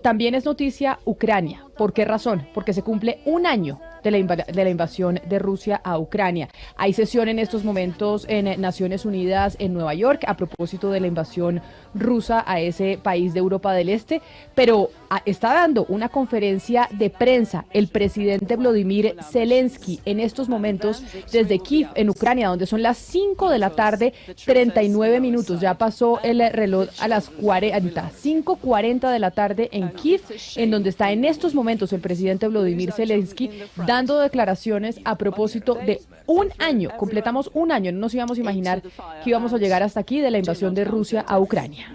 también es noticia Ucrania. ¿Por qué razón? Porque se cumple un año de la invasión de Rusia a Ucrania. Hay sesión en estos momentos en Naciones Unidas en Nueva York a propósito de la invasión rusa a ese país de Europa del Este, pero está dando una conferencia de prensa el presidente Volodymyr Zelensky en estos momentos desde Kiev, en Ucrania, donde son las 5 de la tarde, 39 minutos. Ya pasó el reloj a las 5:40 de la tarde en Kiev, en donde está en estos momentos el presidente Volodymyr Zelensky dando declaraciones a propósito de un año. Completamos un año, no nos íbamos a imaginar que íbamos a llegar hasta aquí de la invasión de Rusia a Ucrania.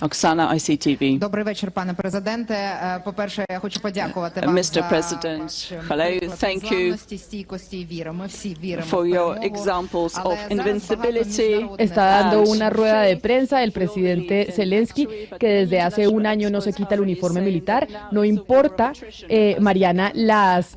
Oksana, ICTV. Добрий вечір, пане президенте. По-перше, я хочу подякувати вам Mr. President, hello, thank you стійкості і віри. Ми всі віримо for в your перемогу. examples of invincibility. Está dando una rueda de prensa el presidente Zelensky, que desde hace un año no se quita el uniforme militar. No importa, Mariana, las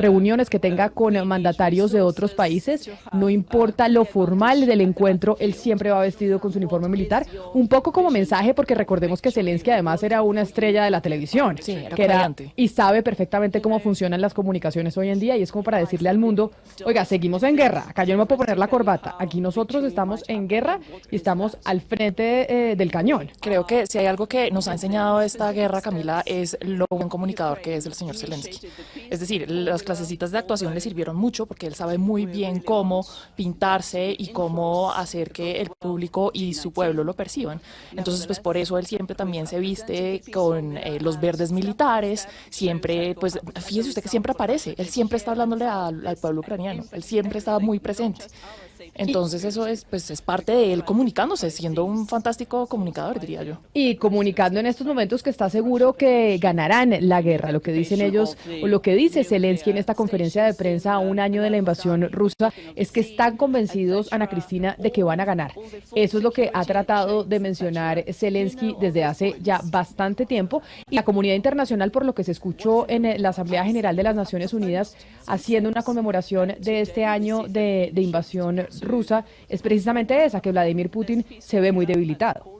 reuniones que tenga con mandatarios de otros países, no importa lo formal del encuentro, él siempre va vestido con su uniforme militar, un poco como mensaje, porque recordemos que Zelensky además era una estrella de la televisión, sí, era y sabe perfectamente cómo funcionan las comunicaciones hoy en día, y es como para decirle al mundo, oiga, seguimos en guerra, acá yo no me puedo poner la corbata, aquí nosotros estamos en guerra y estamos al frente del cañón. Creo que si hay algo que nos ha enseñado esta guerra, Camila, es lo buen comunicador que es el señor Zelensky. Es decir, las clasecitas de actuación le sirvieron mucho porque él sabe muy bien cómo pintarse y cómo hacer que el público y su pueblo lo perciban. Entonces, pues por eso él siempre también se viste con los verdes militares, siempre, pues fíjese usted que siempre aparece, él siempre está hablándole al pueblo ucraniano, él siempre está muy presente. Entonces eso es, pues, es parte de él comunicándose, siendo un fantástico comunicador, diría yo. Y comunicando en estos momentos que está seguro que ganarán la guerra. Lo que dicen ellos, o lo que dice Zelensky en esta conferencia de prensa a un año de la invasión rusa, es que están convencidos, Ana Cristina, de que van a ganar. Eso es lo que ha tratado de mencionar Zelensky desde hace ya bastante tiempo. Y la comunidad internacional, por lo que se escuchó en la Asamblea General de las Naciones Unidas, haciendo una conmemoración de este año de invasión rusa, es precisamente esa, que Vladimir Putin se ve muy debilitado.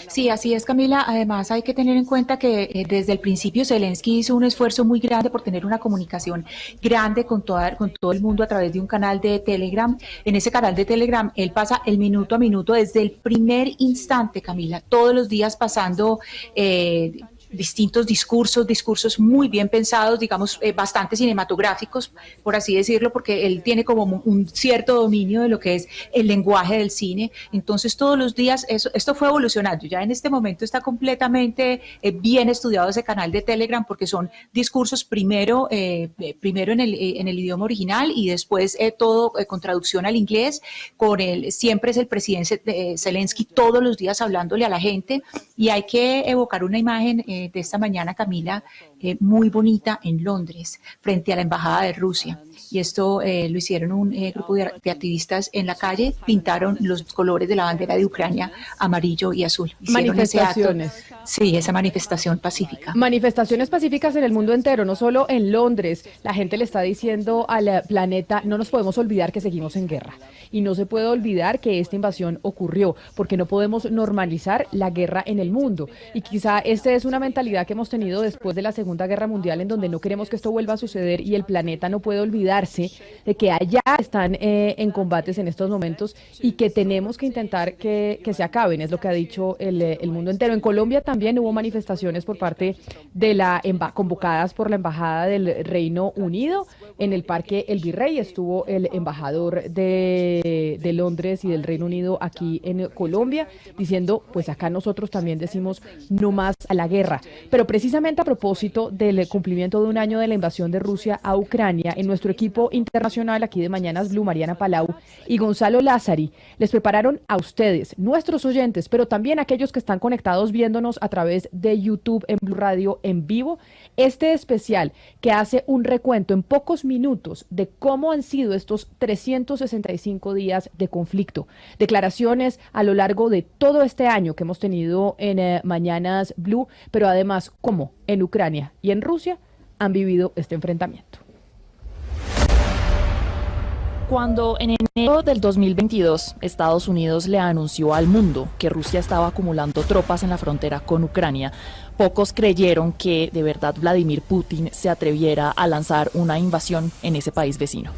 Sí, así es, Camila. Además, hay que tener en cuenta que desde el principio Zelensky hizo un esfuerzo muy grande por tener una comunicación grande con todo el mundo a través de un canal de Telegram. En ese canal de Telegram, él pasa el minuto a minuto desde el primer instante, Camila, todos los días pasando distintos discursos muy bien pensados, digamos, bastante cinematográficos, por así decirlo, porque él tiene como un cierto dominio de lo que es el lenguaje del cine. Entonces, todos los días, esto fue evolucionando. Ya en este momento está completamente bien estudiado ese canal de Telegram, porque son discursos primero en el idioma original y después todo con traducción al inglés. Siempre es el presidente Zelensky todos los días hablándole a la gente, y hay que evocar una imagen de esta mañana, Camila, muy bonita en Londres, frente a la Embajada de Rusia. Y esto lo hicieron un grupo de activistas en la calle, pintaron los colores de la bandera de Ucrania, amarillo y azul. Hicieron Manifestaciones. ese acto. Sí, esa manifestación pacífica. Manifestaciones pacíficas en el mundo entero, no solo en Londres. La gente le está diciendo al planeta, no nos podemos olvidar que seguimos en guerra. Y no se puede olvidar que esta invasión ocurrió, porque no podemos normalizar la guerra en el mundo. Y quizá esta es una mentalidad que hemos tenido después de la Segunda Guerra Mundial, en donde no queremos que esto vuelva a suceder, y el planeta no puede olvidarse de que allá están en combates en estos momentos y que tenemos que intentar que se acaben, es lo que ha dicho el mundo entero. En Colombia también hubo manifestaciones por parte de convocadas por la Embajada del Reino Unido. En el Parque El Virrey estuvo el embajador de Londres y del Reino Unido aquí en Colombia, diciendo, pues acá nosotros también decimos no más a la guerra. Pero precisamente a propósito del cumplimiento de un año de la invasión de Rusia a Ucrania, en nuestro equipo internacional aquí de Mañanas Blue, Mariana Palau y Gonzalo Lázari, les prepararon a ustedes, nuestros oyentes, pero también aquellos que están conectados viéndonos a través de YouTube en Blue Radio en vivo, este especial que hace un recuento en pocos minutos de cómo han sido estos 365 días de conflicto. Declaraciones a lo largo de todo este año que hemos tenido en Mañanas Blue, pero además cómo en Ucrania y en Rusia han vivido este enfrentamiento. Cuando en enero del 2022 Estados Unidos le anunció al mundo que Rusia estaba acumulando tropas en la frontera con Ucrania, pocos creyeron que de verdad Vladimir Putin se atreviera a lanzar una invasión en ese país vecino.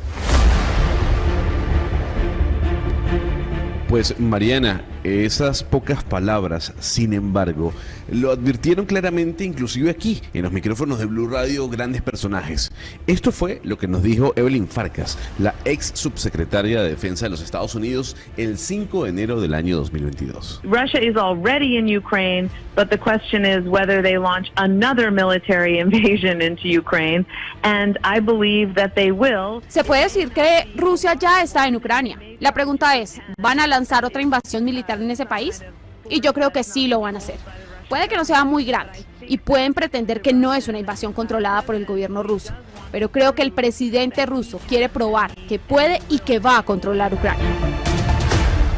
Pues Mariana, esas pocas palabras, sin embargo, lo advirtieron claramente inclusive aquí, en los micrófonos de Blue Radio, grandes personajes. Esto fue lo que nos dijo Evelyn Farkas, la ex subsecretaria de Defensa de los Estados Unidos, el 5 de enero del año 2022. Russia is already in Ukraine, but the question is whether they launch another military invasion into Ukraine, and I believe that they will. Se puede decir que Rusia ya está en Ucrania. La pregunta es, ¿van a lanzar otra invasión militar en ese país? Y yo creo que sí lo van a hacer. Puede que no sea muy grande y pueden pretender que no es una invasión controlada por el gobierno ruso, pero creo que el presidente ruso quiere probar que puede y que va a controlar Ucrania.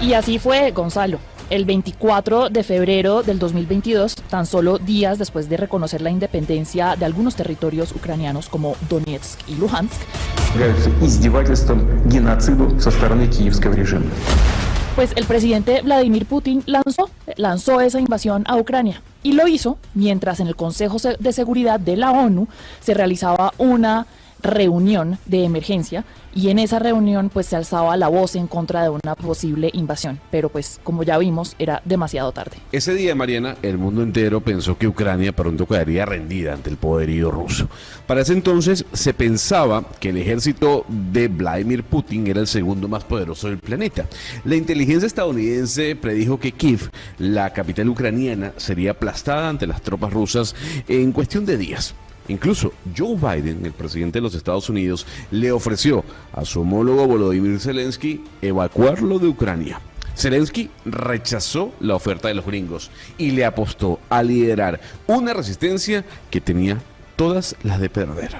Y así fue, Gonzalo. El 24 de febrero del 2022, tan solo días después de reconocer la independencia de algunos territorios ucranianos como Donetsk y Luhansk, pues el presidente Vladimir Putin lanzó esa invasión a Ucrania y lo hizo mientras en el Consejo de Seguridad de la ONU se realizaba una reunión de emergencia y en esa reunión pues se alzaba la voz en contra de una posible invasión, pero pues como ya vimos era demasiado tarde. Ese día, Mariana, el mundo entero pensó que Ucrania pronto quedaría rendida ante el poderío ruso. Para ese entonces se pensaba que el ejército de Vladimir Putin era el segundo más poderoso del planeta. La inteligencia estadounidense predijo que Kiev, la capital ucraniana, sería aplastada ante las tropas rusas en cuestión de días. Incluso Joe Biden, el presidente de los Estados Unidos, le ofreció a su homólogo Volodymyr Zelensky evacuarlo de Ucrania. Zelensky rechazó la oferta de los gringos y le apostó a liderar una resistencia que tenía todas las de perder.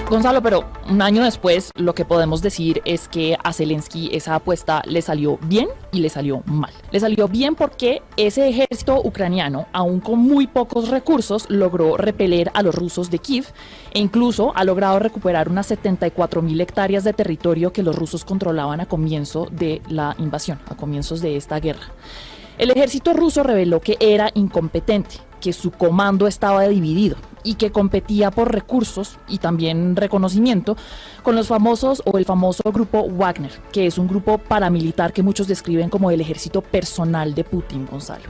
Gonzalo, pero un año después lo que podemos decir es que a Zelensky esa apuesta le salió bien y le salió mal. Le salió bien porque ese ejército ucraniano, aún con muy pocos recursos, logró repeler a los rusos de Kiev e incluso ha logrado recuperar unas 74.000 hectáreas de territorio que los rusos controlaban a comienzo de la invasión, a comienzos de esta guerra. El ejército ruso reveló que era incompetente, que su comando estaba dividido y que competía por recursos y también reconocimiento con los famosos o el famoso grupo Wagner, que es un grupo paramilitar que muchos describen como el ejército personal de Putin, Gonzalo.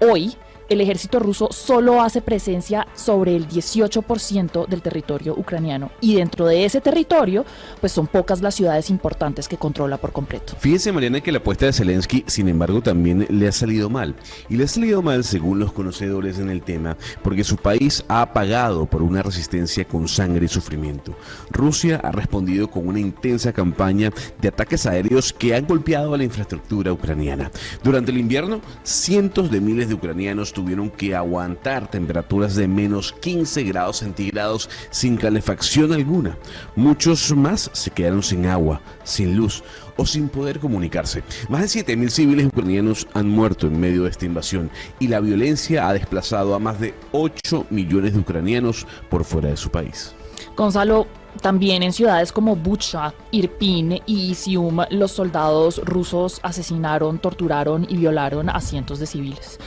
Hoy, el ejército ruso solo hace presencia sobre el 18% del territorio ucraniano y dentro de ese territorio, pues son pocas las ciudades importantes que controla por completo. Fíjese, Mariana, que la apuesta de Zelensky, sin embargo, también le ha salido mal. Y le ha salido mal según los conocedores en el tema, porque su país ha pagado por una resistencia con sangre y sufrimiento. Rusia ha respondido con una intensa campaña de ataques aéreos que han golpeado a la infraestructura ucraniana. Durante el invierno, cientos de miles de ucranianos tuvieron que aguantar temperaturas de menos 15 grados centígrados sin calefacción alguna. Muchos más se quedaron sin agua, sin luz o sin poder comunicarse. Más de 7.000 civiles ucranianos han muerto en medio de esta invasión y la violencia ha desplazado a más de 8 millones de ucranianos por fuera de su país. Gonzalo, también en ciudades como Bucha, Irpin y Isium, los soldados rusos asesinaron, torturaron y violaron a cientos de civiles.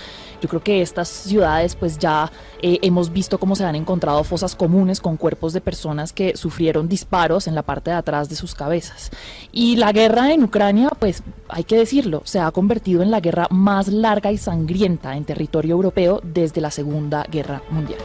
Yo creo que estas ciudades pues ya hemos visto cómo se han encontrado fosas comunes con cuerpos de personas que sufrieron disparos en la parte de atrás de sus cabezas. Y la guerra en Ucrania, pues hay que decirlo, se ha convertido en la guerra más larga y sangrienta en territorio europeo desde la Segunda Guerra Mundial.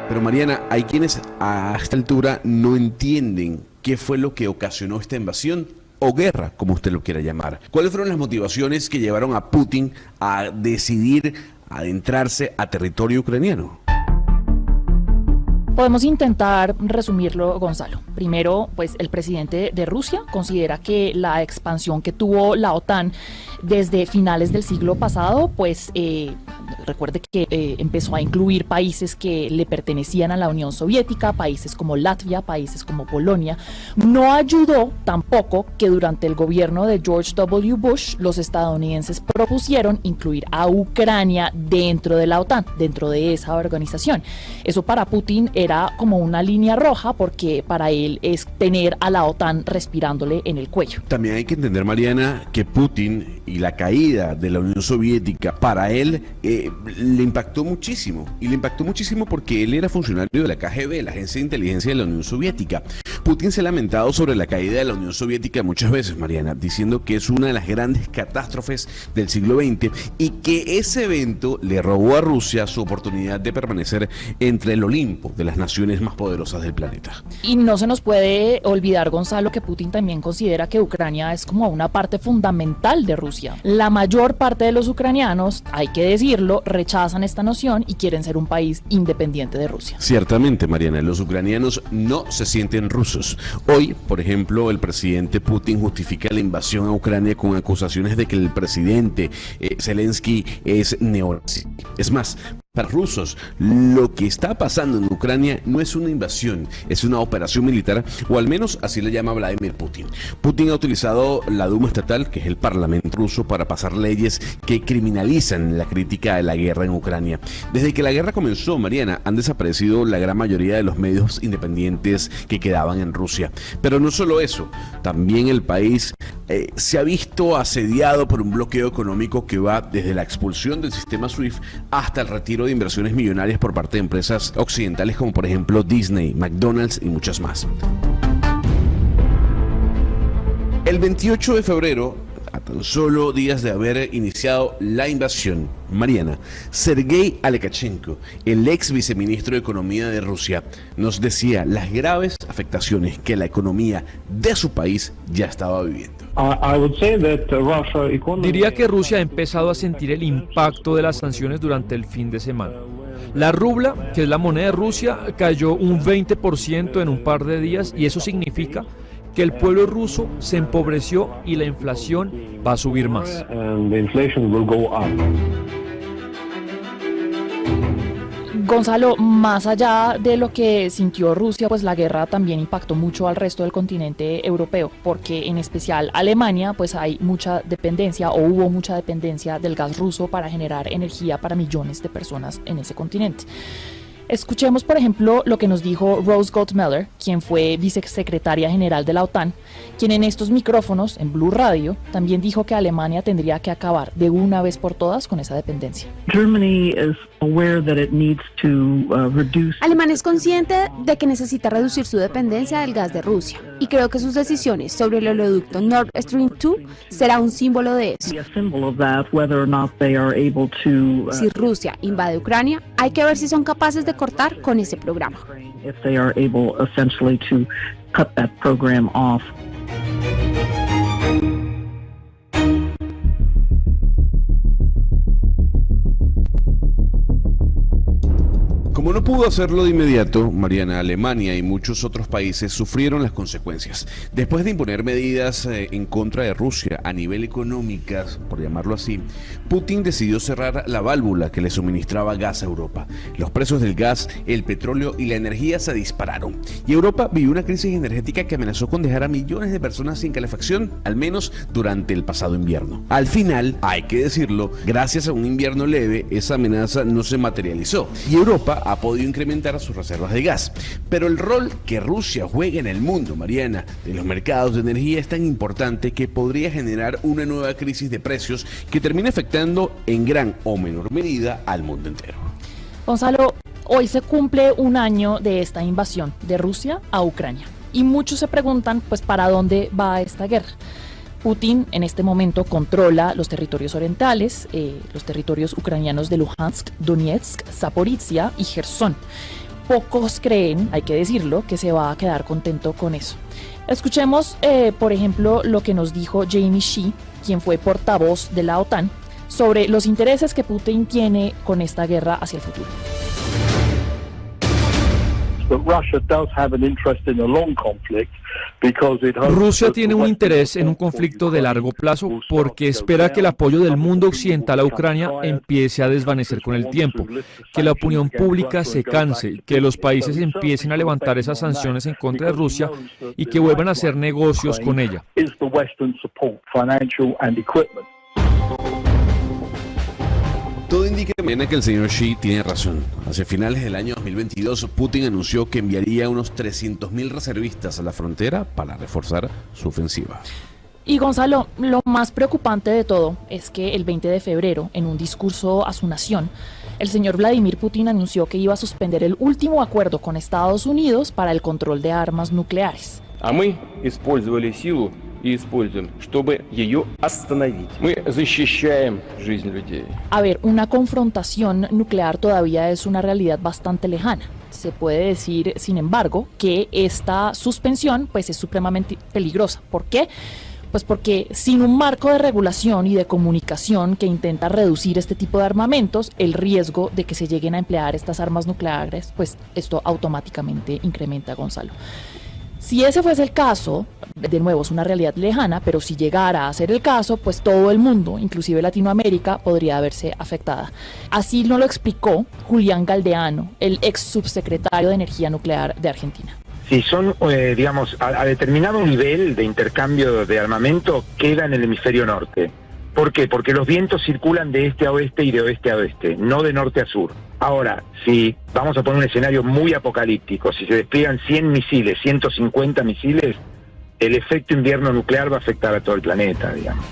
Pero Mariana, hay quienes a esta altura no entienden qué fue lo que ocasionó esta invasión o guerra, como usted lo quiera llamar. ¿Cuáles fueron las motivaciones que llevaron a Putin a decidir adentrarse a territorio ucraniano? Podemos intentar resumirlo, Gonzalo. Primero, pues el presidente de Rusia considera que la expansión que tuvo la OTAN desde finales del siglo pasado, pues recuerde que empezó a incluir países que le pertenecían a la Unión Soviética, países como Latvia, países como Polonia. No ayudó tampoco que durante el gobierno de George W. Bush los estadounidenses propusieron incluir a Ucrania dentro de la OTAN, dentro de esa organización. Eso para Putin era como una línea roja porque para él es tener a la OTAN respirándole en el cuello. También hay que entender, Mariana, que Putin y la caída de la Unión Soviética para él le impactó muchísimo. Y le impactó muchísimo porque él era funcionario de la KGB, la Agencia de Inteligencia de la Unión Soviética. Putin se ha lamentado sobre la caída de la Unión Soviética muchas veces, Mariana, diciendo que es una de las grandes catástrofes del siglo XX y que ese evento le robó a Rusia su oportunidad de permanecer entre el Olimpo de las naciones más poderosas del planeta. Y no se nos puede olvidar, Gonzalo, que Putin también considera que Ucrania es como una parte fundamental de Rusia. La mayor parte de los ucranianos, hay que decirlo, rechazan esta noción y quieren ser un país independiente de Rusia. Ciertamente, Mariana, los ucranianos no se sienten rusos. Hoy, por ejemplo, el presidente Putin justifica la invasión a Ucrania con acusaciones de que el presidente Zelensky es neonazi. Es más, para rusos, lo que está pasando en Ucrania no es una invasión, es una operación militar, o al menos así le llama Vladimir Putin. Putin ha utilizado la Duma estatal, que es el parlamento ruso, para pasar leyes que criminalizan la crítica de la guerra en Ucrania. Desde que la guerra comenzó, Mariana, han desaparecido la gran mayoría de los medios independientes que quedaban en Rusia. Pero no solo eso, también el país se ha visto asediado por un bloqueo económico que va desde la expulsión del sistema SWIFT hasta el retiro de inversiones millonarias por parte de empresas occidentales como por ejemplo Disney, McDonald's y muchas más. El 28 de febrero, a tan solo días de haber iniciado la invasión, Mariana, Sergei Alekachenko, el ex viceministro de Economía de Rusia, nos decía las graves afectaciones que la economía de su país ya estaba viviendo. Diría que Rusia ha empezado a sentir el impacto de las sanciones durante el fin de semana. La rubla, que es la moneda de Rusia, cayó un 20% en un par de días y eso significa que el pueblo ruso se empobreció y la inflación va a subir más. Gonzalo, más allá de lo que sintió Rusia, pues la guerra también impactó mucho al resto del continente europeo, porque en especial Alemania, pues hay mucha dependencia o hubo mucha dependencia del gas ruso para generar energía para millones de personas en ese continente. Escuchemos, por ejemplo, lo que nos dijo Rose Goldmiller, quien fue vicesecretaria general de la OTAN, quien en estos micrófonos, en Blue Radio, también dijo que Alemania tendría que acabar de una vez por todas con esa dependencia. Alemania es consciente de que necesita reducir su dependencia del gas de Rusia, y creo que sus decisiones sobre el oleoducto Nord Stream 2 será un símbolo de eso. Si Rusia invade Ucrania, hay que ver si son capaces de cortar con ese programa. Como no pudo hacerlo de inmediato, Mariana, Alemania y muchos otros países sufrieron las consecuencias. Después de imponer medidas en contra de Rusia a nivel económico, por llamarlo así, Putin decidió cerrar la válvula que le suministraba gas a Europa. Los precios del gas, el petróleo y la energía se dispararon. Y Europa vivió una crisis energética que amenazó con dejar a millones de personas sin calefacción, al menos durante el pasado invierno. Al final, hay que decirlo, gracias a un invierno leve, esa amenaza no se materializó. Y Europa ha podido incrementar sus reservas de gas. Pero el rol que Rusia juega en el mundo, Mariana, de los mercados de energía es tan importante que podría generar una nueva crisis de precios que termine afectando en gran o menor medida al mundo entero. Gonzalo, hoy se cumple un año de esta invasión de Rusia a Ucrania y muchos se preguntan pues para dónde va esta guerra. Putin en este momento controla los territorios orientales, los territorios ucranianos de Luhansk, Donetsk, Zaporizhia y Gerson. Pocos creen, hay que decirlo, que se va a quedar contento con eso. Escuchemos, por ejemplo, lo que nos dijo Jamie Shea, quien fue portavoz de la OTAN, sobre los intereses que Putin tiene con esta guerra hacia el futuro. Rusia tiene un interés en un conflicto de largo plazo porque espera que el apoyo del mundo occidental a Ucrania empiece a desvanecer con el tiempo, que la opinión pública se canse, que los países empiecen a levantar esas sanciones en contra de Rusia y que vuelvan a hacer negocios con ella. Todo indica que el señor Xi tiene razón. Hacia finales del año 2022, Putin anunció que enviaría unos 300.000 reservistas a la frontera para reforzar su ofensiva. Y Gonzalo, lo más preocupante de todo es que el 20 de febrero, en un discurso a su nación, el señor Vladimir Putin anunció que iba a suspender el último acuerdo con Estados Unidos para el control de armas nucleares. Мы использовали силу и используем, чтобы ее остановить. Мы защищаем жизнь людей. A ver, una confrontación nuclear todavía es una realidad bastante lejana. Se puede decir, sin embargo, que esta suspensión pues es supremamente peligrosa. ¿Por qué? Pues porque sin un marco de regulación y de comunicación que intenta reducir este tipo de armamentos, el riesgo de que se lleguen a emplear estas armas nucleares, pues esto automáticamente incrementa, Gonzalo. Si ese fuese el caso, de nuevo es una realidad lejana, pero si llegara a ser el caso, pues todo el mundo, inclusive Latinoamérica, podría verse afectada. Así nos lo explicó Julián Galdeano, el ex subsecretario de Energía Nuclear de Argentina. Si son, digamos, a determinado nivel de intercambio de armamento, queda en el hemisferio norte. ¿Por qué? Porque los vientos circulan de este a oeste y de oeste a oeste, no de norte a sur. Ahora, si vamos a poner un escenario muy apocalíptico, si se despliegan 100 misiles, 150 misiles, el efecto invierno nuclear va a afectar a todo el planeta, digamos.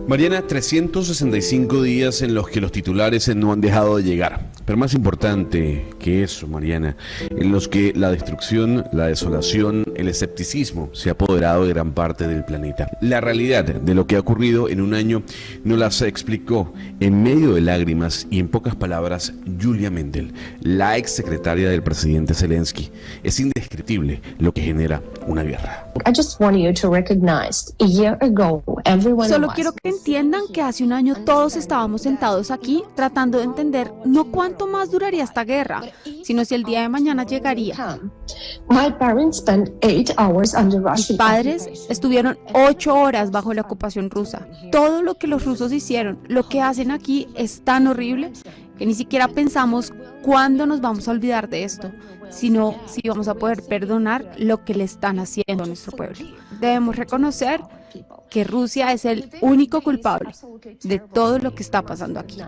Mariana, 365 días en los que los titulares no han dejado de llegar. Pero más importante que eso, Mariana, en los que la destrucción, la desolación, el escepticismo se ha apoderado de gran parte del planeta. La realidad de lo que ha ocurrido en un año nos las explicó en medio de lágrimas y en pocas palabras Yulia Mendel, la ex secretaria del presidente Zelensky. Es indescriptible lo que genera una guerra. Solo quiero que entiendan que hace un año todos estábamos sentados aquí tratando de entender no cuánto más duraría esta guerra, sino si el día de mañana llegaría. Mis padres estuvieron 8 horas bajo la ocupación rusa. Todo lo que los rusos hicieron, lo que hacen aquí es tan horrible que ni siquiera pensamos cuándo nos vamos a olvidar de esto, sino si vamos a poder perdonar lo que le están haciendo a nuestro pueblo. Debemos reconocer que Rusia es el único culpable de todo lo que está pasando aquí.